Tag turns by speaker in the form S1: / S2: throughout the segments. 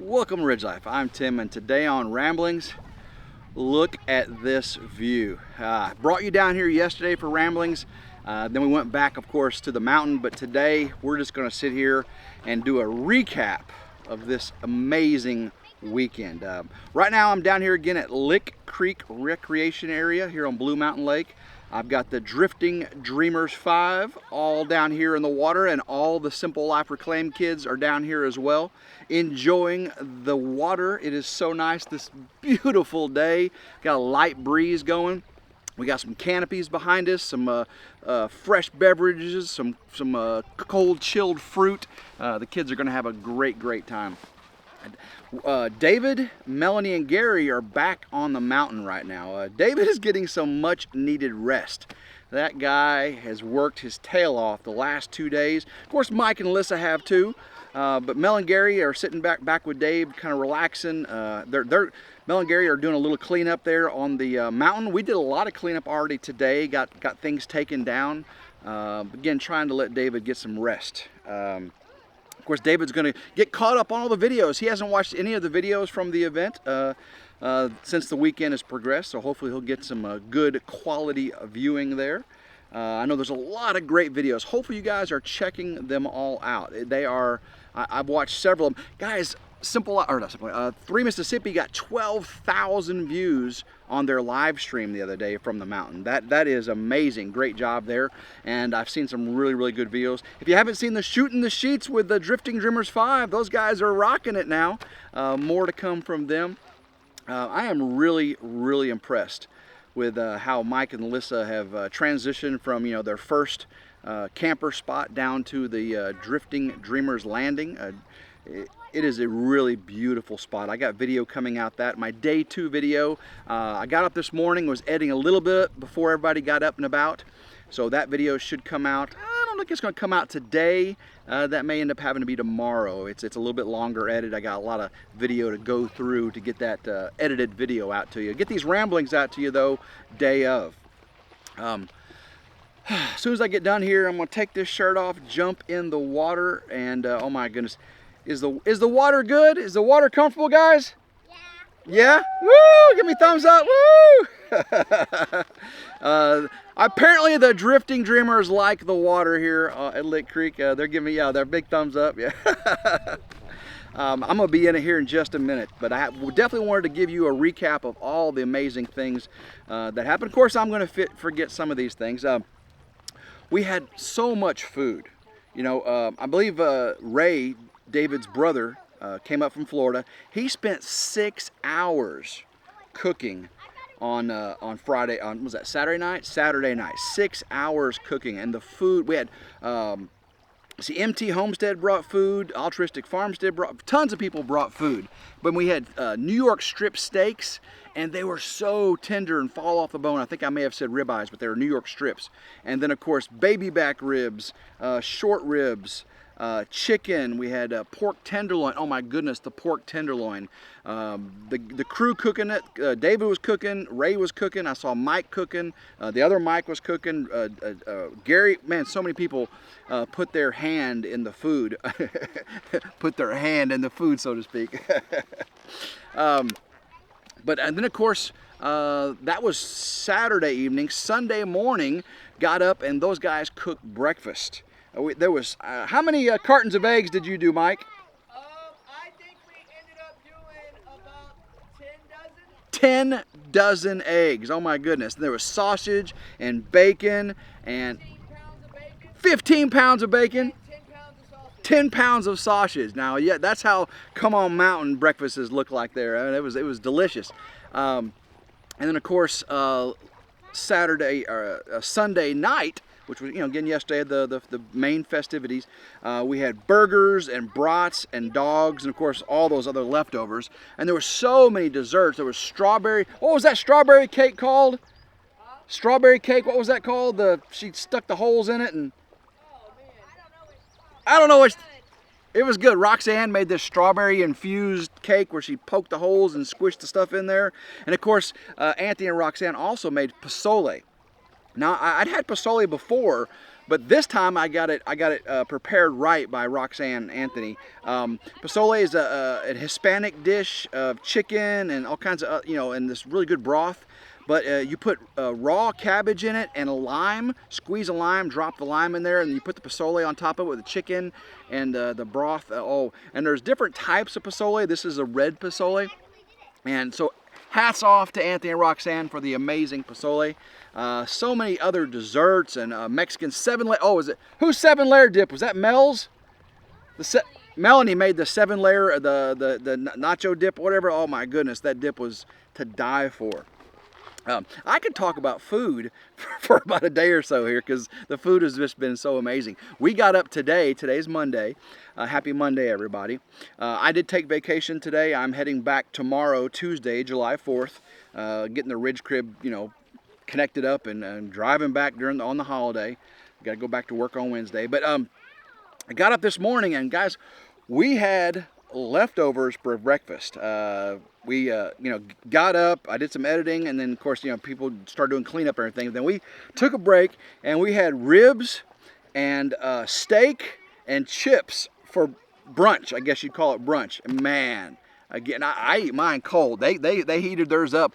S1: Welcome to Ridge Life. I'm Tim, and today on Ramblings, look at this view. Brought you down here yesterday for Ramblings, then we went back, of course, to the mountain, but today we're just going to sit here and do a recap of this amazing weekend. Right now I'm down here again at Lick Creek Recreation Area here on Blue Mountain Lake. I've got the Drifting Dreamers 5 all down here in the water, and all the Simple Life Reclaim kids are down here as well, enjoying the water. It is so nice this beautiful day. Got a light breeze going. We got some canopies behind us, some fresh beverages, some cold chilled fruit. The kids are gonna have a great time. David, Melanie, and Gary are back on the mountain right now. David is getting some much needed rest. That guy has worked his tail off the last 2 days. Of course, Mike and Alyssa have too, but Mel and Gary are sitting back with Dave, kind of relaxing. Mel and Gary are doing a little cleanup there on the mountain. We did a lot of cleanup already today, got things taken down. Again, trying to let David get some rest. Of course, David's going to get caught up on all the videos. He hasn't watched any of the videos from the event since the weekend has progressed, so hopefully he'll get some good quality viewing there. I know there's a lot of great videos. Hopefully you guys are checking them all out. They are, I've watched several of them. Guys, Three Mississippi got 12,000 views on their live stream the other day from the mountain. That is amazing. Great job there. And I've seen some really good videos. If you haven't seen the Shooting the Sheets with the Drifting Dreamers 5, those guys are rocking it now. More to come from them. I am really impressed with how Mike and Alyssa have transitioned from their first camper spot down to the Drifting Dreamers Landing. It is a really beautiful spot. I got video coming out that. My day 2 video. I got up this morning, was editing a little bit before everybody got up and about. So that video should come out. I don't think it's going to come out today. That may end up having to be tomorrow. It's a little bit longer edit. I got a lot of video to go through to get that edited video out to you. Get these ramblings out to you though, day of. As soon as I get done here, I'm going to take this shirt off, jump in the water, and oh my goodness. Is the water good? Is the water comfortable, guys? Yeah. Yeah? Woo! Give me thumbs up. Woo! Apparently the Drifting Dreamers like the water here at Lick Creek. They're giving me, they're big thumbs up. Yeah. I'm going to be in it here in just a minute, but I definitely wanted to give you a recap of all the amazing things that happened. Of course, I'm going to forget some of these things. We had so much food. I believe Ray, David's brother, came up from Florida. He spent 6 hours cooking on Friday, was that Saturday night? Saturday night, 6 hours cooking. And the food, we had, MT Homestead brought food, Altruistic Farmstead brought, tons of people brought food. But we had New York strip steaks, and they were so tender and fall off the bone. I think I may have said ribeyes, but they were New York strips. And then of course, baby back ribs, short ribs, chicken. We had pork tenderloin. Oh my goodness, the pork tenderloin. The crew cooking it. David was cooking. Ray was cooking. I saw Mike cooking. The other Mike was cooking. Gary, man, so many people put their hand in the food. Put their hand in the food, so to speak. And then of course, that was Saturday evening. Sunday morning, got up and those guys cooked breakfast. There was, how many cartons of eggs did you do, Mike?
S2: I think we ended up doing about 10 dozen.
S1: 10 dozen eggs, oh my goodness. And there was sausage and bacon and 15 pounds of bacon. 10 pounds of sausage. Now, yeah, that's how Come On Mountain breakfasts look like there. I mean, it was delicious. And then of course, Sunday night, which was, again, yesterday, the main festivities. We had burgers and brats and dogs and, of course, all those other leftovers. And there were so many desserts. There was strawberry. What was that strawberry cake called? Strawberry cake. What was that called? She stuck the holes in it and...
S2: Oh, man.
S1: I don't know what... It was good. Roxanne made this strawberry infused cake where she poked the holes and squished the stuff in there. And, of course, Anthony and Roxanne also made pozole. Now, I'd had pozole before, but this time I got it prepared right by Roxanne Anthony. Pozole is a Hispanic dish of chicken and all kinds of, and this really good broth. But you put raw cabbage in it and a lime, squeeze a lime, drop the lime in there, and you put the pozole on top of it with the chicken and the broth. And there's different types of pozole. This is a red pozole. And so hats off to Anthony and Roxanne for the amazing pozole. So many other desserts and Mexican 7-layer. Oh, whose 7-layer dip? Was that Mel's? Melanie made the 7-layer, the nacho dip, whatever. Oh my goodness, that dip was to die for. I could talk about food for about a day or so here because the food has just been so amazing. We got up today. Today's Monday. Happy Monday, everybody. I did take vacation today. I'm heading back tomorrow, Tuesday, July 4th, getting the Ridge crib, connected up and driving back on the holiday. Got to go back to work on Wednesday. But I got up this morning and guys, we had leftovers for breakfast. We got up, I did some editing, and then of course people started doing cleanup and everything. Then we took a break and we had ribs and steak and chips for brunch. I guess you'd call it brunch. Man, again, I eat mine cold. They heated theirs up.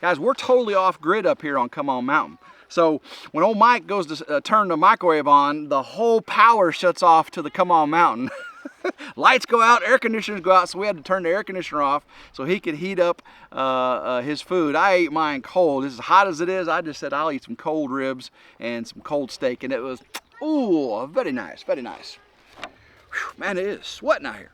S1: Guys, we're totally off grid up here on Come On Mountain. So when old Mike goes to turn the microwave on, the whole power shuts off to the Come On Mountain. Lights go out, air conditioners go out, so we had to turn the air conditioner off so he could heat up his food. I ate mine cold. As hot as it is, I just said I'll eat some cold ribs and some cold steak, and it was, ooh, very nice, very nice. Whew, man, it is sweating out here.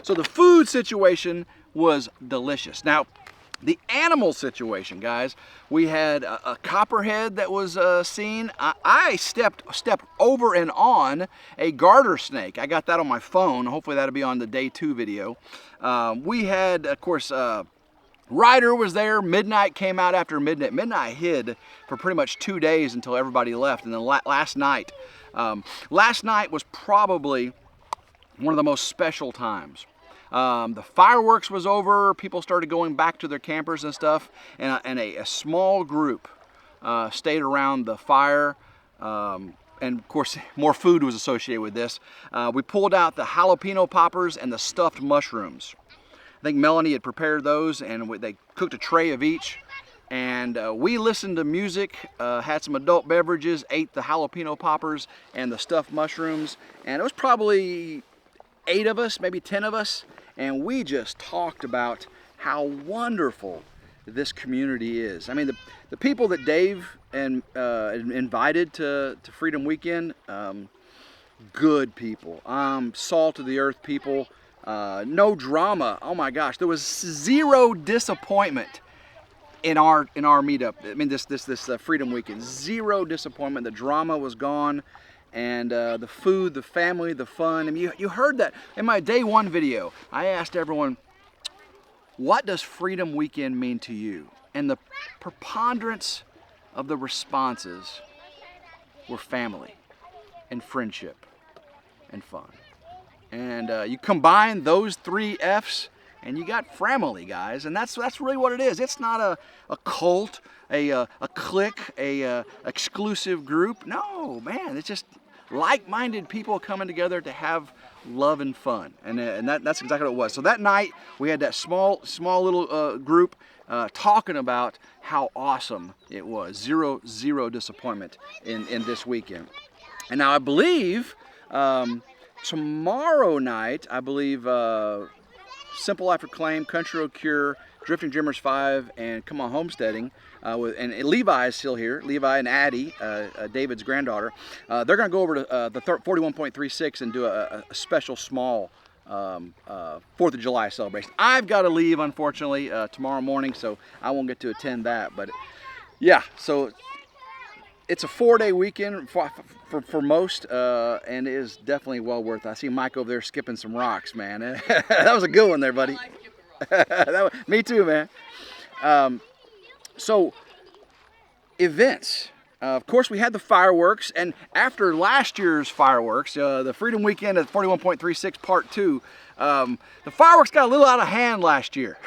S1: So the food situation was delicious. Now, the animal situation, guys, we had a copperhead that was seen. I stepped over and on a garter snake. I got that on my phone. Hopefully that'll be on the day 2 video. We had, of course, Ryder was there. Midnight came out after midnight. Midnight hid for pretty much 2 days until everybody left. And then last night was probably one of the most special times. The fireworks was over, people started going back to their campers and stuff, and a small group stayed around the fire, and of course more food was associated with this. We pulled out the jalapeno poppers and the stuffed mushrooms. I think Melanie had prepared those, and they cooked a tray of each, and we listened to music, had some adult beverages, ate the jalapeno poppers and the stuffed mushrooms, and it was probably 8 of us, maybe 10 of us, and we just talked about how wonderful this community is. I mean, the people that Dave invited to Freedom Weekend, good people, salt of the earth people, no drama. Oh my gosh, there was 0 disappointment in our meetup. I mean, this Freedom Weekend, 0 disappointment. The drama was gone. And the food, the family, the fun. I mean, you heard that in my day 1 video. I asked everyone, what does Freedom Weekend mean to you? And the preponderance of the responses were family and friendship and fun. And you combine those 3 F's and you got family, guys. And that's really what it is. It's not a cult, a clique, a exclusive group. No, man, it's just like-minded people coming together to have love and fun, and that's exactly what it was. So that night we had that small little group talking about how awesome it was. Zero disappointment in this weekend. And now I believe tomorrow night, I believe Simple Life Reclaim, Country Road Cure, Drifting Dreamers 5, and Come On Homesteading, and Levi is still here. Levi and Addie, David's granddaughter, they're going to go over to the 41.36 and do a special small 4th of July celebration. I've got to leave, unfortunately, tomorrow morning, so I won't get to attend that. But yeah, so it's a 4-day weekend for most, and it is definitely well worth it. I see Mike over there skipping some rocks, man. That was a good one there, buddy. Me too, man. So, events. Of course, we had the fireworks, and after last year's fireworks, the Freedom Weekend at 41.36 Part 2, the fireworks got a little out of hand last year,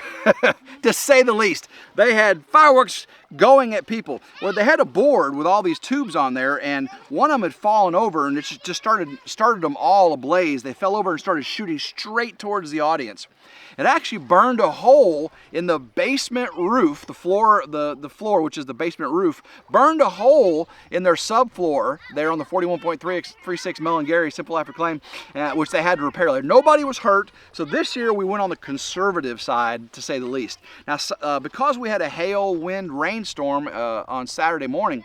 S1: to say the least. They had fireworks going at people. Well, they had a board with all these tubes on there, and one of them had fallen over, and it just started them all ablaze. They fell over and started shooting straight towards the audience. It actually burned a hole in the basement roof, the floor, which is the basement roof, burned a hole in their subfloor there on the 41.36 Mel and Gary Simple After Claim, which they had to repair. Nobody was hurt, so this year we went on the conservative side, to say the least. Now, because we had a hail, wind, rainstorm on Saturday morning,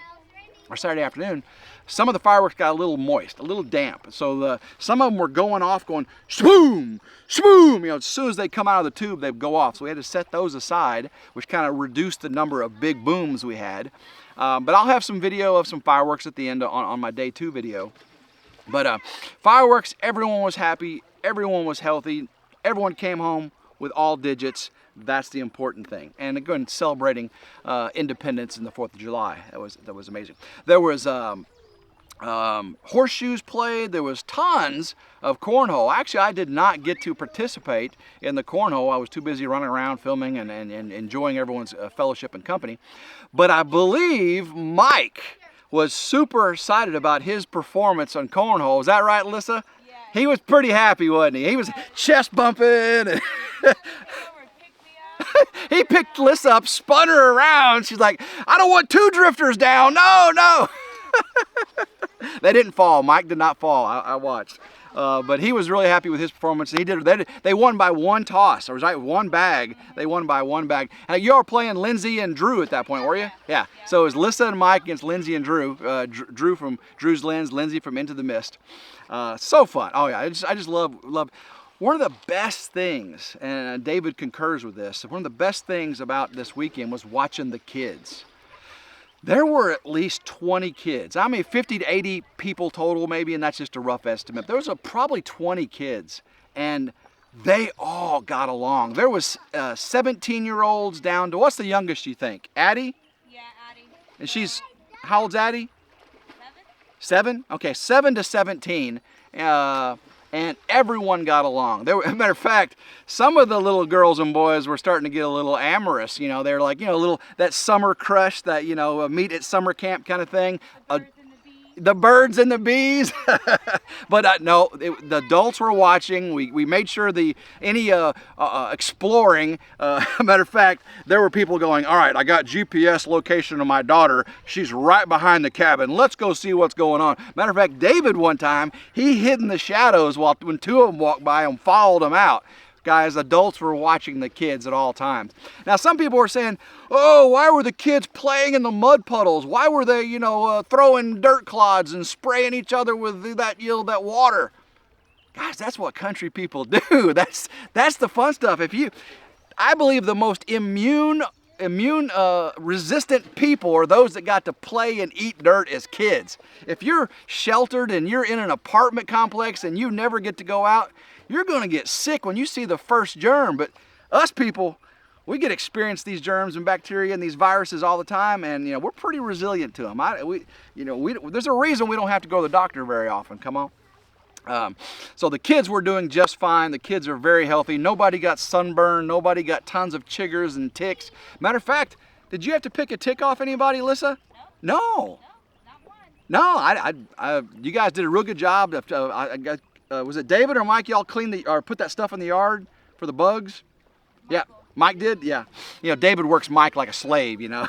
S1: or Saturday afternoon, some of the fireworks got a little moist, a little damp. So some of them were going off, going shboom, shboom. You know, as soon as they come out of the tube, they'd go off. So we had to set those aside, which kind of reduced the number of big booms we had. But I'll have some video of some fireworks at the end on my day 2 video. But fireworks, everyone was happy, everyone was healthy, everyone came home with all digits. That's the important thing. And again, celebrating independence in the 4th of July. That was amazing. There was horseshoes played. There was tons of cornhole. Actually, I did not get to participate in the cornhole. I was too busy running around filming and enjoying everyone's fellowship and company. But I believe Mike was super excited about his performance on cornhole. Is that right, Alyssa?
S3: Yeah.
S1: He was pretty happy, wasn't he? He was chest bumping. And he picked Alyssa up, spun her around. She's like, I don't want 2 drifters down. No, no. They didn't fall. Mike did not fall. I watched. But he was really happy with his performance. They won by 1 toss. It was right, 1 bag. They won by 1 bag. And you were playing Lindsay and Drew at that point, were you? Yeah. So it was Alyssa and Mike against Lindsay and Drew. Drew from Drew's Lens, Lindsay from Into the Mist. So fun. Oh yeah, I just love. One of the best things, and David concurs with this, one of the best things about this weekend was watching the kids. There were at least 20 kids. I mean, 50 to 80 people total maybe, and that's just a rough estimate. There was probably 20 kids, and they all got along. There was 17-year-olds down to, what's the youngest you think? Addie?
S3: Yeah, Addie.
S1: And she's, how old's Addie?
S3: 7.
S1: 7? Okay, 7 to 17. And everyone got along. As a matter of fact, some of the little girls and boys were starting to get a little amorous. You know, they're like, you know, that summer crush, that, you know, meet at summer camp kind of thing. The birds and the bees. But no, the adults were watching. We made sure any exploring. Matter of fact, there were people going, all right, I got GPS location of my daughter. She's right behind the cabin. Let's go see what's going on. Matter of fact, David one time, he hid in the shadows when 2 of them walked by and followed them out. Guys, adults were watching the kids at all times. Now, some people were saying, oh, why were the kids playing in the mud puddles? Why were they, you know, throwing dirt clods and spraying each other with that water? Guys, that's what country people do. That's the fun stuff. I believe the most immune resistant people are those that got to play and eat dirt as kids. If you're sheltered and you're in an apartment complex and you never get to go out, you're going to get sick when you see the first germ. But us people, we get to experience these germs and bacteria and these viruses all the time, and you know, we're pretty resilient to them. There's a reason we don't have to go to the doctor very often. Come on. So the kids were doing just fine. The kids are very healthy. Nobody got sunburned. Nobody got tons of chiggers and ticks. Matter of fact, did you have to pick a tick off anybody, Alyssa?
S3: No.
S1: No.
S3: Not one.
S1: No, you guys did a real good job. Was it David or Mike? Y'all cleaned or put that stuff in the yard for the bugs?
S3: Michael.
S1: Yeah, Mike did. Yeah, you know, David works Mike like a slave. You know.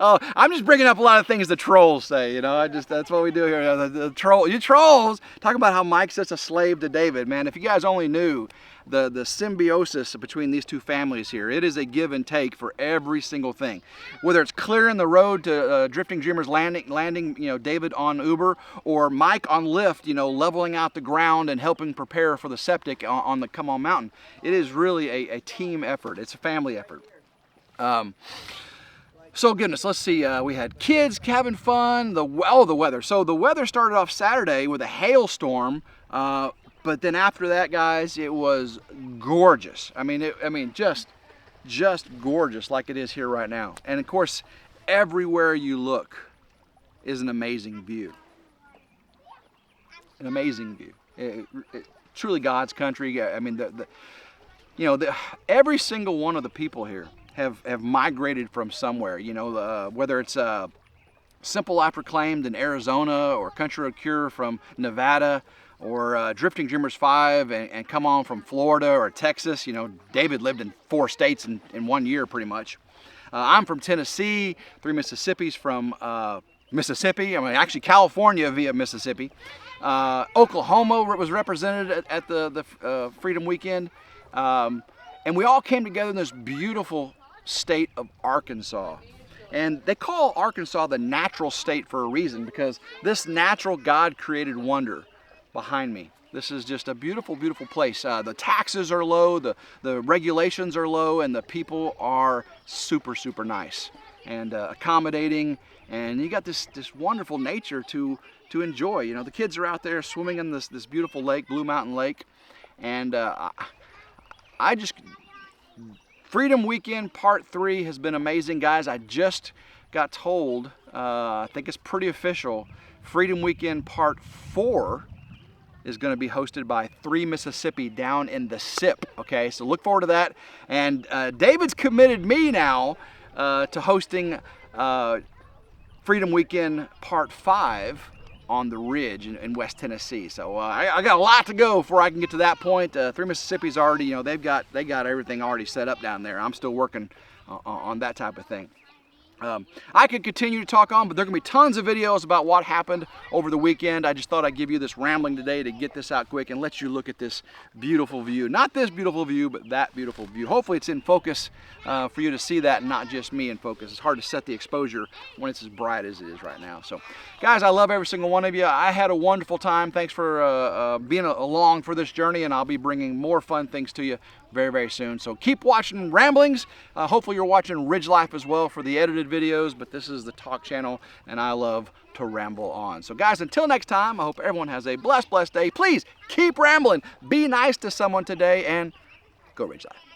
S1: Oh, I'm just bringing up a lot of things the trolls say. You know, that's what we do here. The you trolls talking about how Mike's such a slave to David. Man, if you guys only knew the symbiosis between these 2 families here. It is a give and take for every single thing. Whether it's clearing the road to Drifting Dreamers landing, you know, David on Uber, or Mike on Lyft, you know, leveling out the ground and helping prepare for the septic on the Come On Mountain. It is really a team effort. It's a family effort. So goodness, let's see, we had kids having fun, the weather. So the weather started off Saturday with a hailstorm, but then after that, guys, it was gorgeous. I mean, just gorgeous like it is here right now. And of course, everywhere you look is an amazing view. An amazing view. Truly God's country. I mean, every single one of the people here have migrated from somewhere. You know, whether it's Simple Life Reclaimed in Arizona, or Country Road Cure from Nevada, or Drifting Dreamers 5 and Come On from Florida or Texas. You know, David lived in 4 states in 1 year pretty much. I'm from Tennessee, 3 Mississippis from Mississippi. I mean, actually California via Mississippi. Oklahoma was represented at the Freedom Weekend. And we all came together in this beautiful state of Arkansas. And they call Arkansas the natural state for a reason, because this natural God-created wonder behind me. This is just a beautiful, beautiful place. The taxes are low, the regulations are low, and the people are super, super nice and accommodating. And you got this wonderful nature to enjoy. You know, the kids are out there swimming in this beautiful lake, Blue Mountain Lake, and I just Freedom Weekend Part 3 has been amazing, guys. I just got told, I think it's pretty official, Freedom Weekend Part 4 is going to be hosted by 3 Mississippi down in the SIP. Okay, so look forward to that. And David's committed me now to hosting Freedom Weekend Part 5 on the Ridge in West Tennessee. So I got a lot to go before I can get to that point. 3 Mississippi's already, you know, they got everything already set up down there. I'm still working on that type of thing. I could continue to talk on, but there are going to be tons of videos about what happened over the weekend. I just thought I'd give you this rambling today to get this out quick and let you look at this beautiful view. Not this beautiful view, but that beautiful view. Hopefully it's in focus for you to see that, and not just me in focus. It's hard to set the exposure when it's as bright as it is right now. So, guys, I love every single one of you. I had a wonderful time. Thanks for being along for this journey, and I'll be bringing more fun things to you very, very soon. So keep watching Ramblings. Hopefully you're watching Ridge Life as well for the edited videos, but this is the talk channel, and I love to ramble on. So guys, until next time, I hope everyone has a blessed day. Please keep rambling. Be nice to someone today, and go Ridge Life.